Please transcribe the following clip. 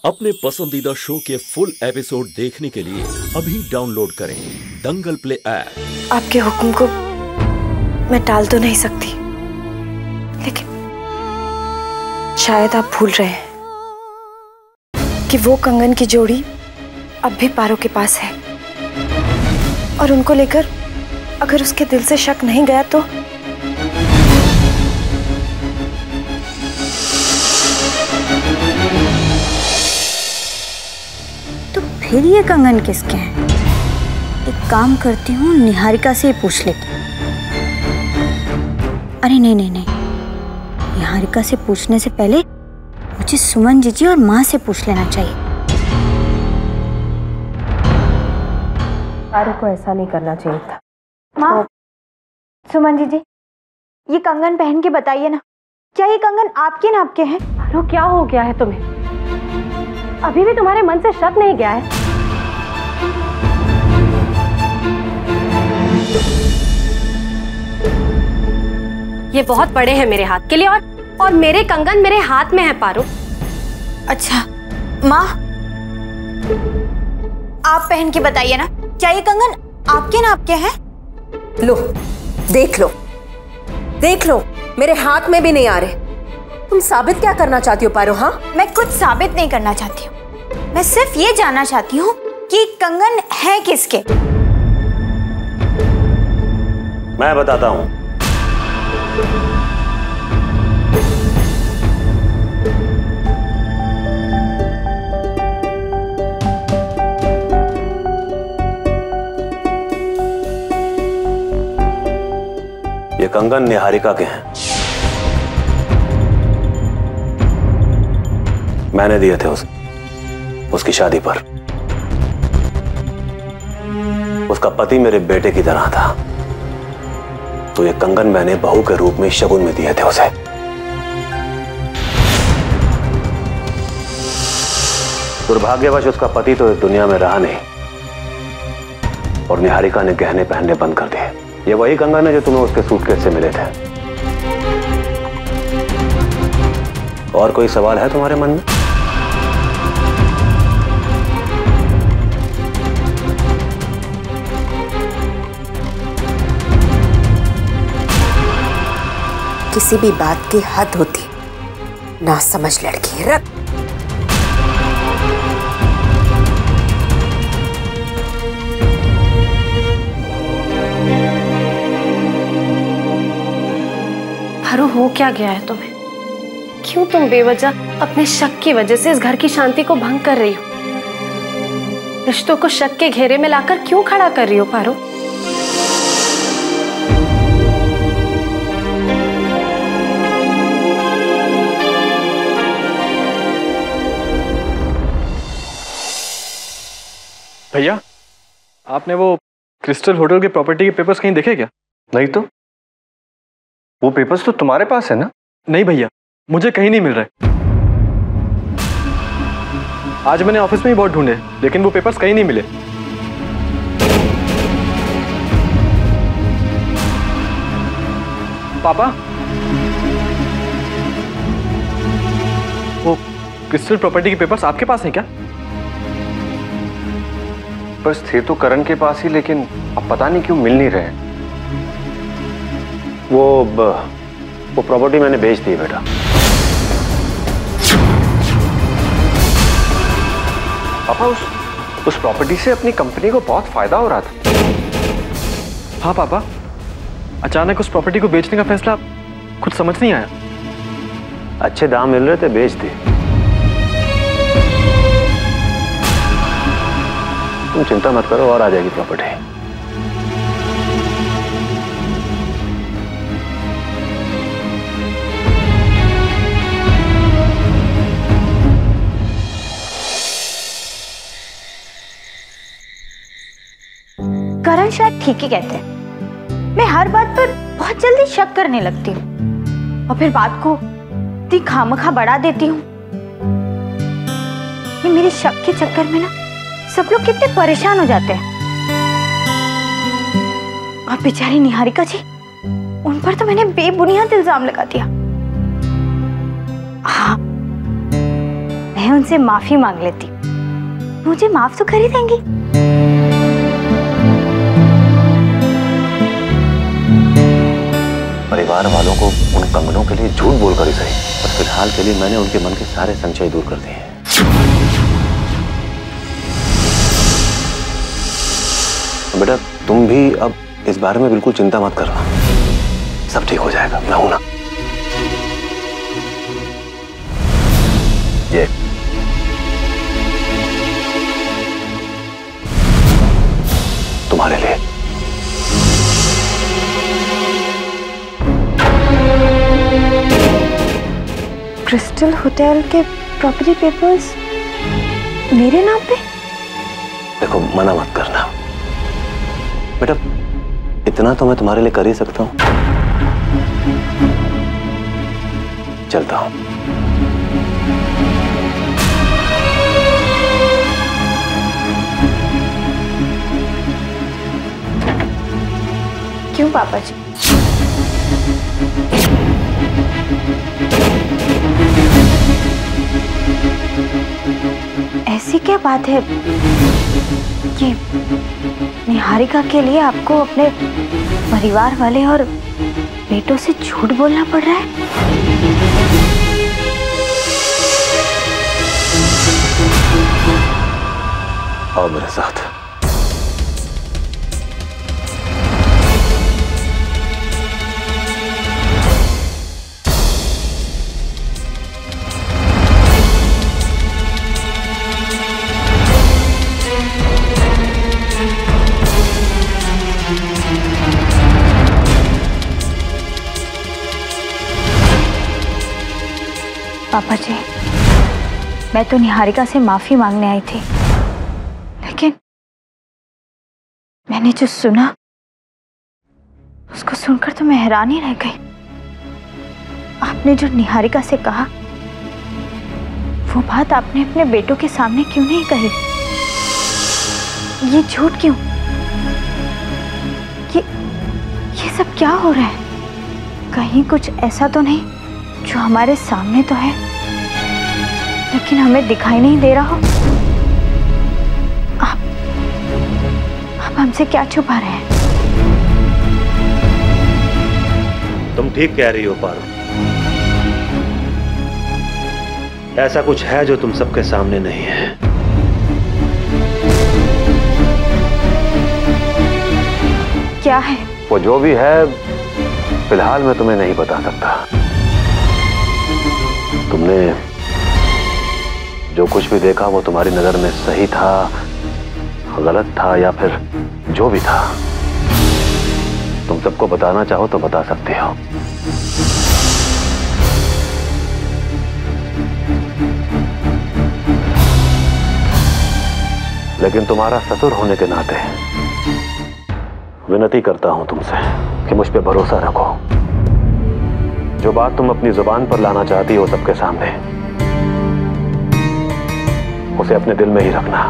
अपने पसंदीदा शो के फुल एपिसोड देखने के लिए अभी डाउनलोड करें दंगल प्ले ऐप। आपके हुक्म को मैं टाल तो नहीं सकती, लेकिन शायद आप भूल रहे हैं कि वो कंगन की जोड़ी अब भी पारो के पास है, और उनको लेकर अगर उसके दिल से शक नहीं गया तो फिर ये कंगन किसके हैं? एक काम करती हूँ, निहारिका से पूछ लेती हूँ। अरे नहीं नहीं नहीं, निहारिका से पूछने से पहले मुझे सुमन जीजी और माँ से पूछ लेना चाहिए। पारो को ऐसा नहीं करना चाहिए था। माँ, सुमन जीजी, ये कंगन पहन के बताइए ना, क्या ये कंगन आपके नाप के हैं? पारो क्या हो गया है तुम्हें? अभी भी तुम्हारे मन से शक नहीं गया है? ये बहुत बड़े हैं मेरे हाथ के लिए, और मेरे कंगन मेरे हाथ में है पारो। अच्छा माँ, आप पहन के बताइए ना, क्या ये कंगन आपके नाप के हैं? लो देख लो, मेरे हाथ में भी नहीं आ रहे। तुम साबित क्या करना चाहती हो पारो? हाँ, मैं कुछ साबित नहीं करना चाहती हूँ, मैं सिर्फ ये जानना चाहती हूँ कि कंगन है किसके। मैं बताता हूँ। ये कंगन निहारिका के हैं। मैंने दिए थे उसे उसकी शादी पर। उसका पति मेरे बेटे की तरह था, तो ये कंगन मैंने बहू के रूप में शगुन में दिए थे उसे। दुर्भाग्यवश उसका पति तो इस दुनिया में रहा नहीं, और निहारिका ने गहने पहनने बंद कर दिए। ये वही कंगन है जो तुम्हें उसके सूटकेस से मिले थे। और कोई सवाल है तुम्हारे मन में? किसी भी बात की हद होती, ना समझ लड़की। रख। पारो, हो क्या गया है तुम्हें? क्यों तुम बेवजह अपने शक की वजह से इस घर की शांति को भंग कर रही हो? रिश्तों को शक के घेरे में लाकर क्यों खड़ा कर रही हो पारो? भैया, आपने वो क्रिस्टल होटल के प्रॉपर्टी के पेपर्स कहीं देखे क्या? नहीं तो वो पेपर्स तो तुम्हारे पास है ना? नहीं भैया, मुझे कहीं नहीं मिल रहे। आज मैंने ऑफिस में ही बहुत ढूंढे, लेकिन वो पेपर्स कहीं नहीं मिले। पापा, वो क्रिस्टल प्रॉपर्टी के पेपर्स आपके पास हैं क्या? बस थे तो करण के पास ही, लेकिन अब पता नहीं क्यों मिल नहीं रहे। वो प्रॉपर्टी मैंने बेच दी बेटा। पापा, उस प्रॉपर्टी से अपनी कंपनी को बहुत फायदा हो रहा था। हाँ पापा, अचानक उस प्रॉपर्टी को बेचने का फैसला कुछ समझ नहीं आया। अच्छे दाम मिल रहे थे, बेच दी। तुम चिंता मत करो, और आ जाएगी प्रॉपर्टी। करण शायद ठीक ही कहते हैं। मैं हर बात पर बहुत जल्दी शक करने लगती हूँ, और फिर बात को इतनी खामखा बढ़ा देती हूँ। ये मेरे शक के चक्कर में ना सब लोग कितने परेशान हो जाते हैं। और बेचारी निहारिका जी, उन पर तो मैंने बेबुनियाद इल्जाम लगा दिया। हाँ, मैं मैं उनसे माफी मांग लेती। मुझे माफ तो कर ही देंगी। परिवार वालों को उन कंगनों के लिए झूठ बोलकर ही सही, पर फिलहाल के लिए मैंने उनके मन के सारे संशय दूर कर दिए हैं। बेटा तुम भी अब इस बारे में बिल्कुल चिंता मत करना, सब ठीक हो जाएगा, मैं हूं ना। ये तुम्हारे लिए। क्रिस्टल होटल के प्रॉपर्टी पेपर्स मेरे नाम पे? देखो मना मत करना बेटा, इतना तो मैं तुम्हारे लिए कर ही सकता हूं। चलता हूं। क्यों पापा जी? ऐसी क्या बात है कि निहारिका के लिए आपको अपने परिवार वाले और बेटों से झूठ बोलना पड़ रहा है? आओ मेरे साथ। पापा जी, मैं तो निहारिका से माफी मांगने आई थी, लेकिन मैंने जो सुना उसको सुनकर तो मैं हैरान ही रह गई। आपने जो निहारिका से कहा वो बात आपने अपने बेटों के सामने क्यों नहीं कही? ये झूठ क्यों? ये सब क्या हो रहा है? कहीं कुछ ऐसा तो नहीं जो हमारे सामने तो है लेकिन हमें दिखाई नहीं दे रहा हो? आप हमसे क्या छुपा रहे हैं? तुम ठीक कह रही हो पारो, ऐसा कुछ है जो तुम सबके सामने नहीं है। क्या है? वो जो भी है फिलहाल मैं तुम्हें नहीं बता सकता। तुमने जो कुछ भी देखा वो तुम्हारी नजर में सही था, गलत था या फिर जो भी था, तुम सबको बताना चाहो तो बता सकते हो। लेकिन तुम्हारा ससुर होने के नाते विनती करता हूं तुमसे कि मुझ पे भरोसा रखो। जो बात तुम अपनी जुबान पर लाना चाहती हो सबके सामने, उसे अपने दिल में ही रखना।